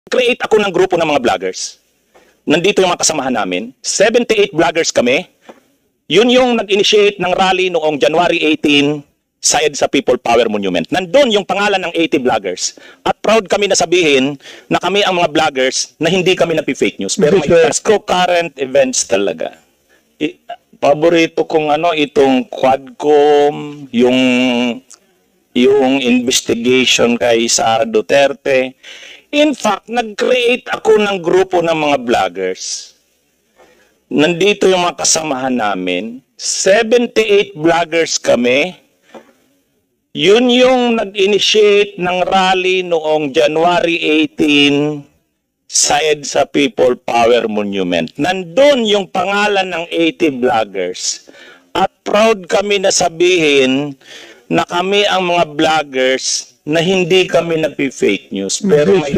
Create ako ng grupo ng mga vloggers. Nandito yung mga kasamahan namin. 78 vloggers kami. Yun yung nag-initiate ng rally noong January 18 sa EDSA People Power Monument. Nandun yung pangalan ng 80 vloggers. At proud kami na sabihin na kami ang mga vloggers na hindi kami napi-fake news. Pero may current events talaga. Paborito kong itong Quadcom, yung investigation kay Sara Duterte. In fact, nag-create ako ng grupo ng mga vloggers. Nandito yung mga kasamahan namin. 78 vloggers kami. Yun yung nag-initiate ng rally noong January 18 sa EDSA People Power Monument. Nandun yung pangalan ng 80 vloggers. At proud kami na sabihin na kami ang mga vloggers na hindi kami nagpi-fake news. Pero may